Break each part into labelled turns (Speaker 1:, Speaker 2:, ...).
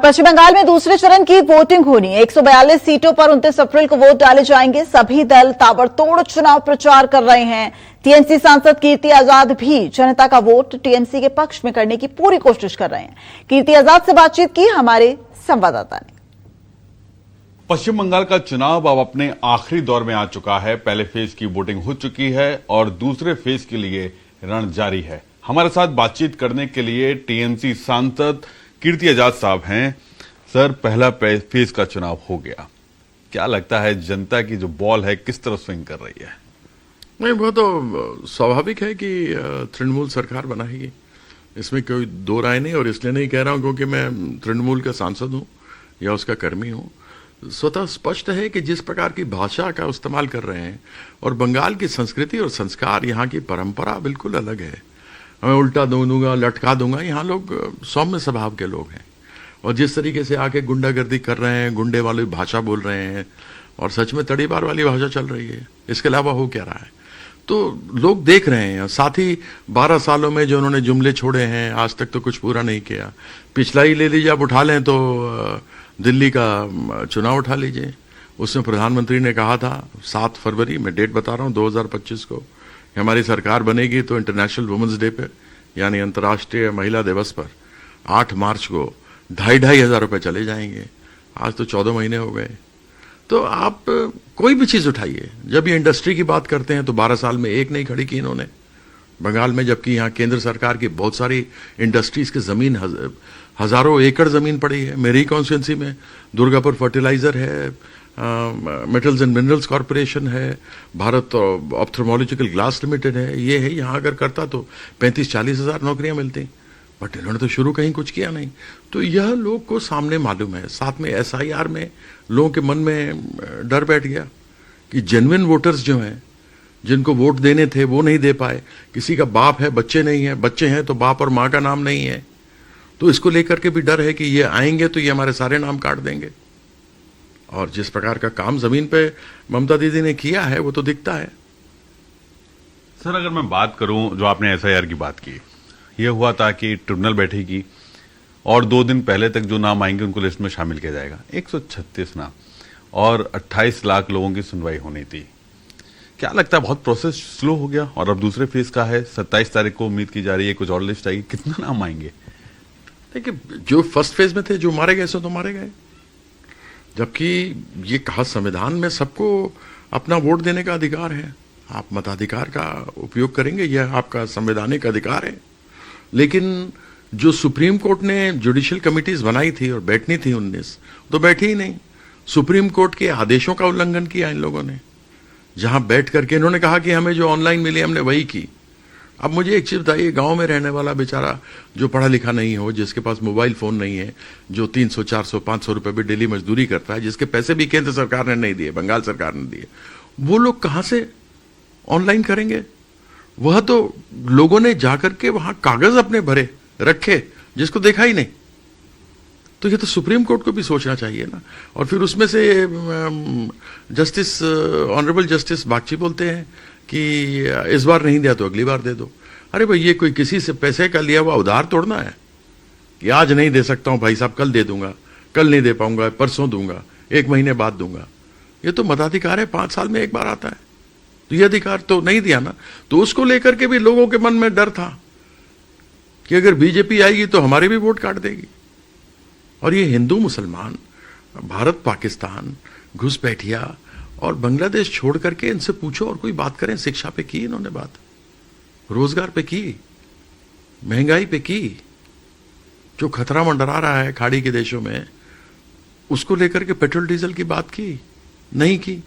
Speaker 1: पश्चिम बंगाल में दूसरे चरण की वोटिंग होनी है। 142 सीटों पर 29 अप्रैल को वोट डाले जाएंगे। सभी दल ताबड़तोड़ चुनाव प्रचार कर रहे हैं। टीएमसी सांसद कीर्ति आजाद भी जनता का वोट टीएमसी के पक्ष में करने की पूरी कोशिश कर रहे हैं। कीर्ति आजाद से बातचीत की हमारे संवाददाता ने।
Speaker 2: पश्चिम बंगाल का चुनाव अब अपने आखिरी दौर में आ चुका है। पहले फेज की वोटिंग हो चुकी है और दूसरे फेज के लिए रण जारी है। हमारे साथ बातचीत करने के लिए टीएमसी सांसद कीर्ति आजाद साहब हैं। सर, पहला फेज का चुनाव हो गया, क्या लगता है जनता की जो बॉल है किस तरह स्विंग कर रही है?
Speaker 3: नहीं, वो तो स्वाभाविक है कि तृणमूल सरकार बनाएगी, इसमें कोई दो राय नहीं। और इसलिए नहीं कह रहा हूं क्योंकि मैं तृणमूल का सांसद हूं या उसका कर्मी हूं। स्वतः स्पष्ट है कि जिस प्रकार की भाषा का इस्तेमाल कर रहे हैं और बंगाल की संस्कृति और संस्कार, यहाँ की परंपरा बिल्कुल अलग है। मैं उल्टा दूंगा, लटका दूंगा, यहाँ लोग सौम्य स्वभाव के लोग हैं। और जिस तरीके से आके गुंडागर्दी कर रहे हैं, गुंडे वाली भाषा बोल रहे हैं और सच में तड़ीपार वाली भाषा चल रही है, इसके अलावा हो क्या रहा है तो लोग देख रहे हैं। साथ ही 12 सालों में जो उन्होंने जुमले छोड़े हैं, आज तक तो कुछ पूरा नहीं किया। पिछला ही ले लीजिए, आप उठा लें तो दिल्ली का चुनाव उठा लीजिए। उसमें प्रधानमंत्री ने कहा था 7 फरवरी, मैं डेट बता रहा हूँ, 2025 को हमारी सरकार बनेगी तो इंटरनेशनल वुमेन्स डे पे, यानी अंतर्राष्ट्रीय महिला दिवस पर 8 मार्च को 2,500 हजार रुपए चले जाएंगे। आज तो 14 महीने हो गए। तो आप कोई भी चीज उठाइए, जब ये इंडस्ट्री की बात करते हैं तो 12 साल में एक नहीं खड़ी की इन्होंने बंगाल में, जबकि यहाँ केंद्र सरकार की बहुत सारी इंडस्ट्रीज की जमीन, हजारों एकड़ जमीन पड़ी है। मेरी कॉन्स्टिट्यूंसी में दुर्गापुर फर्टिलाइजर है, मेटल्स एंड मिनरल्स कॉरपोरेशन है, भारत ऑप्थेल्मोलॉजिकल ग्लास लिमिटेड है, ये है। यहाँ अगर करता तो 35-40 हजार नौकरियां मिलती, बट इन्होंने तो शुरू कहीं कुछ किया नहीं। तो यह लोग को सामने मालूम है। साथ में एसआईआर में लोगों के मन में डर बैठ गया कि जेन्युइन वोटर्स जो हैं, जिनको वोट देने थे वो नहीं दे पाए। किसी का बाप है, बच्चे नहीं है, बच्चे हैं तो बाप और माँ का नाम नहीं है, तो इसको लेकर के भी डर है कि ये आएंगे तो ये हमारे सारे नाम काट देंगे। और जिस प्रकार का काम जमीन पे ममता दीदी ने किया है वो तो दिखता है।
Speaker 2: सर, अगर मैं बात करूं, जो आपने एसआईआर की बात की, यह हुआ था कि ट्रिब्यूनल बैठेगी और 2 दिन पहले तक जो नाम आएंगे उनको लिस्ट में शामिल किया जाएगा। 136 नाम और 28 लाख लोगों की सुनवाई होनी थी। क्या लगता है बहुत प्रोसेस स्लो हो गया? और अब दूसरे फेज का है, 27 तारीख को उम्मीद की जा रही है कुछ और लिस्ट आएगी। कितना नाम आएंगे?
Speaker 3: देखिए, जो फर्स्ट फेज में थे, जो मारे गए सो तो मारे गए। जबकि ये कहा संविधान में सबको अपना वोट देने का अधिकार है, आप मताधिकार का उपयोग करेंगे, यह आपका संवैधानिक अधिकार है। लेकिन जो सुप्रीम कोर्ट ने जुडिशियल कमिटीज बनाई थी और बैठनी थी 19, तो बैठी ही नहीं। सुप्रीम कोर्ट के आदेशों का उल्लंघन किया इन लोगों ने। जहां बैठ करके इन्होंने कहा कि हमें जो ऑनलाइन मिली हमने वही की। अब मुझे एक चीज बताइए, गांव में रहने वाला बेचारा जो पढ़ा लिखा नहीं हो, जिसके पास मोबाइल फोन नहीं है, जो 300, 400, 500 रुपए भी डेली मजदूरी करता है, जिसके पैसे भी केंद्र सरकार ने नहीं दिए, बंगाल सरकार ने दिए, वो लोग कहां से ऑनलाइन करेंगे? वह तो लोगों ने जाकर के वहां कागज अपने भरे रखे, जिसको देखा ही नहीं। तो ये तो सुप्रीम कोर्ट को भी सोचना चाहिए ना। और फिर उसमें से जस्टिस, ऑनरेबल जस्टिस बागची बोलते हैं कि इस बार नहीं दिया तो अगली बार दे दो। अरे भाई, ये कोई किसी से पैसे का लिया हुआ उधार तोड़ना है कि आज नहीं दे सकता हूं भाई साहब, कल दे दूंगा, कल नहीं दे पाऊंगा, परसों दूंगा, 1 महीने बाद दूंगा। ये तो मताधिकार है, 5 साल में एक बार आता है। तो ये अधिकार तो नहीं दिया ना। तो उसको लेकर के भी लोगों के मन में डर था कि अगर बीजेपी आएगी तो हमारे भी वोट काट देगी। और ये हिंदू मुसलमान, भारत पाकिस्तान, घुसपैठिया और बांग्लादेश छोड़ करके इनसे पूछो और कोई बात करें। शिक्षा पे की इन्होंने बात, रोजगार पे की, महंगाई पे की, जो खतरा मंडरा रहा है खाड़ी के देशों में, उसको लेकर के पेट्रोल डीजल की बात की नहीं की।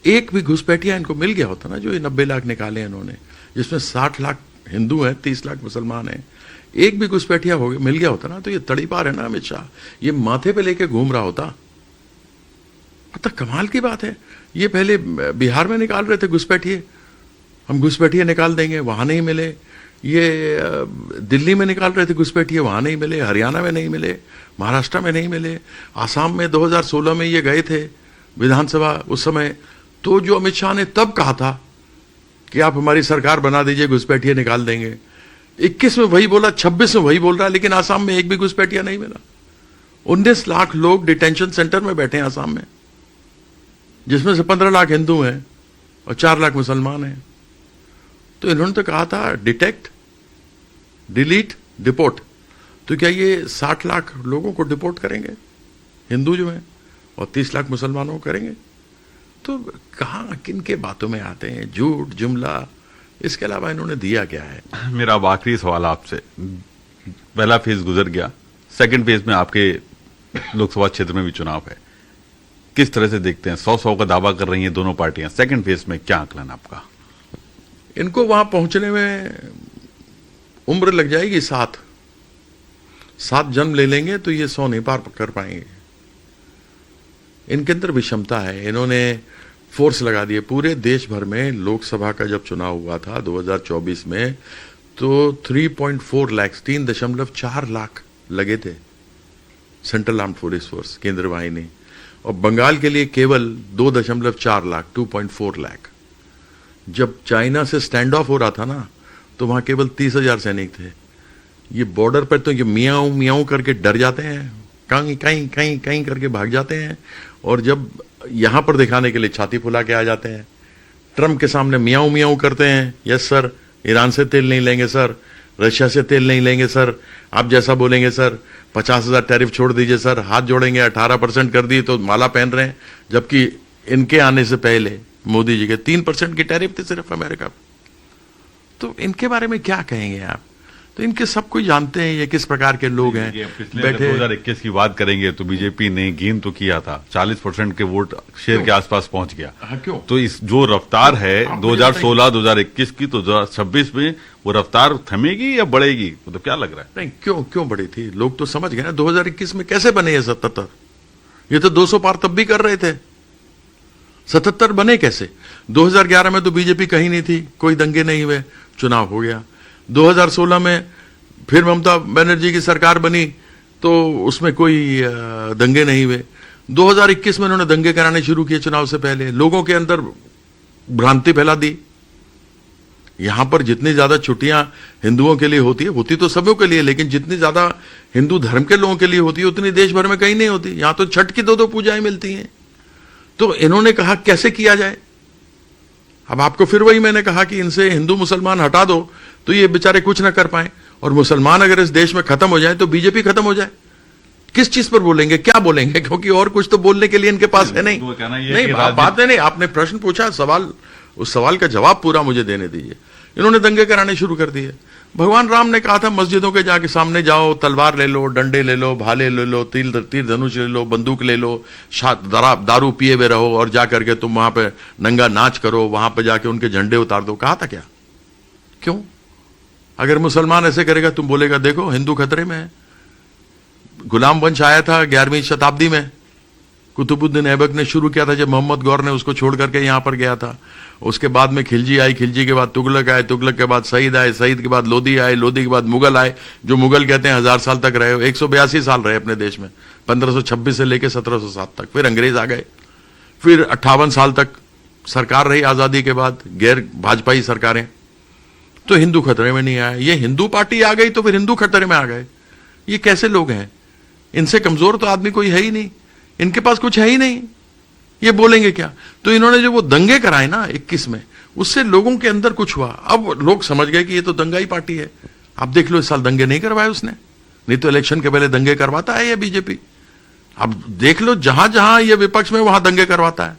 Speaker 3: एक भी घुसपैठिया इनको मिल गया होता ना, जो ये 90 लाख निकाले इन्होंने, जिसमें 60 लाख हिंदू हैं, 30 लाख मुसलमान हैं, एक भी घुसपैठिया हो मिल गया होता ना, तो ये तड़ीपार है ना अमित शाह, ये माथे पे लेके घूम रहा होता। मतलब कमाल की बात है। ये पहले बिहार में निकाल रहे थे घुसपैठिए, हम घुसपैठिए निकाल देंगे, वहां नहीं मिले। ये दिल्ली में निकाल रहे थे घुसपैठिए, वहां नहीं मिले, हरियाणा में नहीं मिले, महाराष्ट्र में नहीं मिले, आसाम में 2016 में ये गए थे विधानसभा उस समय। तो जो अमित शाह ने तब कहा था कि आप हमारी सरकार बना दीजिए, घुसपैठिए निकाल देंगे, 21 में वही बोला, 26 में वही बोल रहा है, लेकिन आसाम में एक भी घुसपैठिया नहीं मिला। 19 लाख लोग डिटेंशन सेंटर में बैठे हैं आसाम में, जिसमें से 15 लाख हिंदू हैं और 4 लाख मुसलमान हैं। तो इन्होंने तो कहा था डिटेक्ट, डिलीट, डिपोर्ट। तो क्या ये 60 लाख लोगों को डिपोर्ट करेंगे, हिंदू जो हैं, और 30 लाख मुसलमानों को करेंगे? तो कहाँ किन के बातों में आते हैं, झूठ जुमला, इसके अलावा इन्होंने दिया क्या है?
Speaker 2: मेरा अब आखिरी सवाल आपसे, पहला फेज गुजर गया, सेकंड फेज में आपके लोकसभा क्षेत्र में भी चुनाव है, किस तरह से देखते हैं? 100 का दावा कर रही हैं दोनों पार्टियां, सेकंड फेज में क्या आकलन आपका?
Speaker 3: इनको वहां पहुंचने में उम्र लग जाएगी, 7 जन्म ले लेंगे तो ये 100 नहीं पार कर पाएंगे। इनके अंदर विषमता है। इन्होंने फोर्स लगा दिए पूरे देश भर में। लोकसभा का जब चुनाव हुआ था 2024 में, तो 3.4 लाख 3.4 लाख लगे थे सेंट्रल आर्म्ड पुलिस फोर्स, केंद्र वाहिनी, और बंगाल के लिए केवल 2.4 लाख 2.4 लाख। जब चाइना से स्टैंड ऑफ हो रहा था ना, तो वहां केवल 30,000 सैनिक थे। ये बॉर्डर पर तो ये मियाऊं मियाऊं करके डर जाते हैं, कहीं कहीं कहीं कहीं करके भाग जाते हैं, और जब यहां पर दिखाने के लिए छाती फुला के आ जाते हैं। ट्रम्प के सामने मियाऊं मियाऊं करते हैं, यस सर, ईरान से तेल नहीं लेंगे सर, रशिया से तेल नहीं लेंगे सर, आप जैसा बोलेंगे सर, 50,000 टैरिफ छोड़ दीजिए सर, हाथ जोड़ेंगे, 18% कर दिए तो माला पहन रहे हैं। जबकि इनके आने से पहले मोदी जी के 3% की टैरिफ थे सिर्फ अमेरिका पे। तो इनके बारे में क्या कहेंगे आप? तो इनके सब कोई जानते हैं ये किस प्रकार के लोग हैं।
Speaker 2: बैठे 2021 की बात करेंगे तो बीजेपी ने गेन तो किया था, 40% के वोट शेयर के आसपास पहुंच गया।
Speaker 3: हाँ, क्यों?
Speaker 2: तो इस जो रफ्तार है 2016 2021 की, तो 2026 में वो रफ्तार थमेगी या बढ़ेगी? मतलब क्या लग रहा है?
Speaker 3: नहीं, क्यों बढ़ी थी? लोग तो समझ गए ना 2021 में कैसे बने ये 77। ये तो 200 पार तब भी कर रहे थे, 77 बने कैसे? 2011 में तो बीजेपी कहीं नहीं थी, कोई दंगे नहीं हुए, चुनाव हो गया। 2016 में फिर ममता बनर्जी की सरकार बनी, तो उसमें कोई दंगे नहीं हुए। 2021 में उन्होंने दंगे कराने शुरू किए चुनाव से पहले, लोगों के अंदर भ्रांति फैला दी। यहां पर जितनी ज्यादा छुट्टियां हिंदुओं के लिए होती तो सबों के लिए, लेकिन जितनी ज्यादा हिंदू धर्म के लोगों के लिए होती है उतनी देश भर में कहीं नहीं होती। यहां तो छठ की 2 पूजाएं मिलती हैं। तो इन्होंने कहा कैसे किया जाए। अब आपको फिर वही मैंने कहा कि इनसे हिंदू मुसलमान हटा दो तो ये बेचारे कुछ ना कर पाए, और मुसलमान अगर इस देश में खत्म हो जाए तो बीजेपी खत्म हो जाए। किस चीज पर बोलेंगे, क्या बोलेंगे? क्योंकि और कुछ तो बोलने के लिए इनके पास है नहीं। नहीं, बात नहीं, आपने प्रश्न पूछा, सवाल, उस सवाल का जवाब पूरा मुझे देने दीजिए। इन्होंने दंगे कराने शुरू कर दिए। भगवान राम ने कहा था मस्जिदों के जाके सामने जाओ, तलवार ले लो, डंडे ले लो, भाले ले लो, तीर धनुष ले लो, बंदूक ले लो, दारू पिए हुए रहो, और जाकर के तुम वहां पे नंगा नाच करो, वहां पे जाके उनके झंडे उतार दो। कहा था क्या? क्यों? अगर मुसलमान ऐसे करेगा, तुम बोलेगा देखो हिंदू खतरे में है। गुलाम वंश आया था 11वीं शताब्दी में, कुतुबुद्दीन ऐबक ने शुरू किया था, जब मोहम्मद गौर ने उसको छोड़ करके यहां पर गया था। उसके बाद में खिलजी आई, खिलजी के बाद तुगलक आए, तुगलक के बाद सईद आए, सईद के बाद लोधी आए, लोधी के बाद मुगल आए, जो मुगल कहते हैं 1000 साल तक रहे। 182 साल रहे अपने देश में, 1526 से लेकर 1707 तक। फिर अंग्रेज आ गए, फिर 58 साल तक सरकार रही आजादी के बाद, गैर भाजपाई सरकारें। तो हिंदू खतरे में नहीं आए। ये हिंदू पार्टी आ गई तो फिर हिंदू खतरे में आ गए। ये कैसे लोग हैं? इनसे कमजोर तो आदमी कोई है ही नहीं, इनके पास कुछ है ही नहीं, ये बोलेंगे क्या? तो इन्होंने जो वो दंगे कराए ना 21 में, उससे लोगों के अंदर कुछ हुआ। अब लोग समझ गए कि ये तो दंगाई पार्टी है। आप देख लो, इस साल दंगे नहीं करवाए उसने, नहीं तो इलेक्शन के पहले दंगे करवाता है ये बीजेपी। अब देख लो, जहां जहां ये विपक्ष में वहां दंगे करवाता है,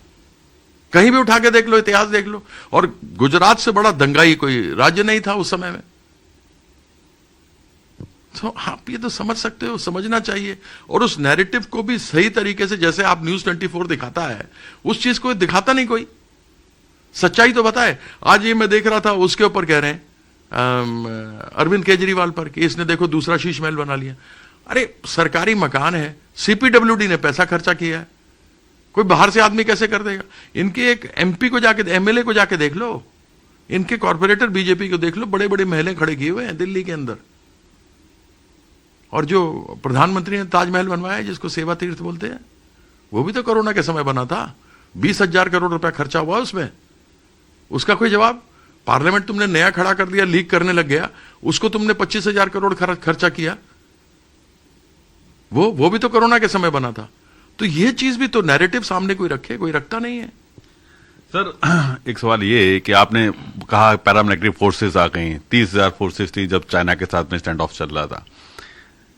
Speaker 3: कहीं भी उठा के देख लो, इतिहास देख लो। और गुजरात से बड़ा दंगाई कोई राज्य नहीं था उस समय में। तो आप ये तो समझ सकते हो, समझना चाहिए। और उस नैरेटिव को भी सही तरीके से, जैसे आप न्यूज 24 दिखाता है, उस चीज को दिखाता नहीं कोई, सच्चाई तो बताए। आज ये मैं देख रहा था, उसके ऊपर कह रहे हैं अरविंद केजरीवाल पर कि इसने देखो दूसरा शीश महल बना लिया। अरे सरकारी मकान है, सीपीडब्ल्यूडी ने पैसा खर्चा किया है, कोई बाहर से आदमी कैसे कर देगा? इनके एक एमपी को जाके, एमएलए को जाके देख लो, इनके कॉर्पोरेटर बीजेपी को देख लो, बड़े बड़े महलें खड़े किए हुए हैं दिल्ली के अंदर। और जो प्रधानमंत्री ने ताजमहल बनवाया है, जिसको सेवा तीर्थ बोलते हैं, वो भी तो कोरोना के समय बना था। 20,000 करोड़ रुपया खर्चा हुआ उसमें, उसका कोई जवाब? पार्लियामेंट तुमने नया खड़ा कर दिया, लीक करने लग गया, उसको तुमने 25,000 करोड़ खर्चा किया। वो भी तो कोरोना के समय बना था। तो ये चीज भी तो नैरेटिव सामने कोई रखे, कोई रखता नहीं है।
Speaker 2: सर एक सवाल ये है कि आपने कहा पैरामिलिट्री फोर्सेस आ गई, 30,000 फोर्सेस थी जब चाइना के साथ में स्टैंड ऑफ चल रहा था।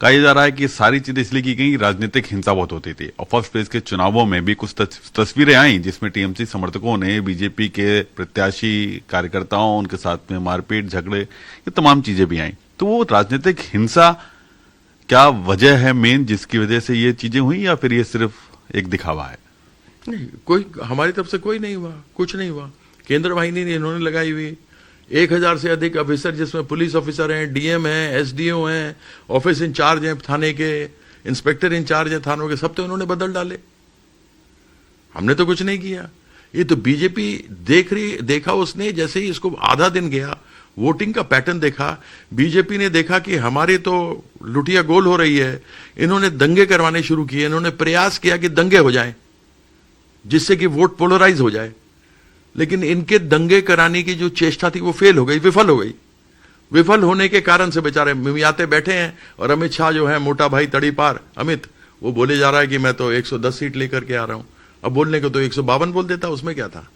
Speaker 2: कहा जा रहा है कि ये सारी चीजें इसलिए की गई, राजनीतिक हिंसा बहुत होती थी और फर्स्ट फेज के चुनावों में भी कुछ तस्वीरें आई जिसमें टीएमसी समर्थकों ने बीजेपी के प्रत्याशी कार्यकर्ताओं उनके साथ में मारपीट झगड़े, ये तमाम चीजें भी आई। तो वो राजनीतिक हिंसा क्या वजह है मेन जिसकी वजह से ये चीजें हुई, या फिर ये सिर्फ एक दिखावा है?
Speaker 3: नहीं, कोई हमारी तरफ से कोई नहीं हुआ, कुछ नहीं हुआ। केंद्र वाहिनी ने इन्होंने लगाई हुई 1000 से अधिक ऑफिसर, जिसमें पुलिस ऑफिसर हैं, डीएम हैं, एसडीओ हैं, ऑफिस इंचार्ज हैं थाने के, इंस्पेक्टर इंचार्ज हैं थानों के, सब तो इन्होंने बदल डाले। हमने तो कुछ नहीं किया। ये तो बीजेपी देखा उसने, जैसे ही इसको आधा दिन गया, वोटिंग का पैटर्न देखा, बीजेपी ने देखा कि हमारी तो लुटिया गोल हो रही है, इन्होंने दंगे करवाने शुरू किए। इन्होंने प्रयास किया कि दंगे हो जाएं जिससे कि वोट पोलराइज हो जाए, लेकिन इनके दंगे कराने की जो चेष्टा थी वो फेल हो गई, विफल हो गई। विफल होने के कारण से बेचारे मिमियाते बैठे हैं। और अमित शाह जो है, मोटा भाई तड़ी पार अमित, वो बोले जा रहा है कि मैं तो 110 सीट लेकर के आ रहा हूं। अब बोलने को तो 152 बोल देता, उसमें क्या था।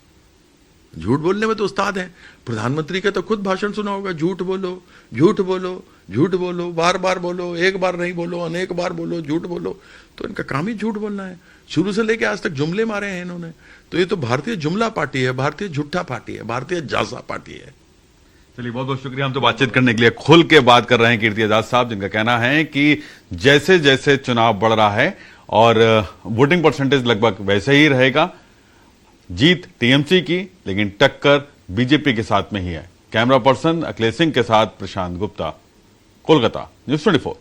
Speaker 3: झूठ बोलने में तो उस्ताद है। प्रधानमंत्री का तो खुद भाषण सुना होगा, झूठ बोलो झूठ बोलो झूठ बोलो, बार बार बोलो, एक बार नहीं बोलो, अनेक बार बोलो, झूठ बोलो। तो इनका काम ही झूठ बोलना है। शुरू से लेके आज तक जुमले मारे हैं इन्होंने। तो ये तो भारतीय जुमला पार्टी है, भारतीय झूठा पार्टी है, भारतीय जासा पार्टी है।
Speaker 2: चलिए बहुत बहुत शुक्रिया। हम तो बातचीत करने के लिए खुल के बात कर रहे हैं कीर्ति आजाद साहब, जिनका कहना है कि जैसे जैसे चुनाव बढ़ रहा है और वोटिंग परसेंटेज लगभग वैसे ही रहेगा, जीत टीएमसी की लेकिन टक्कर बीजेपी के साथ में ही है। कैमरा पर्सन अखिलेश सिंह के साथ प्रशांत गुप्ता, कोलकाता, न्यूज़ 24।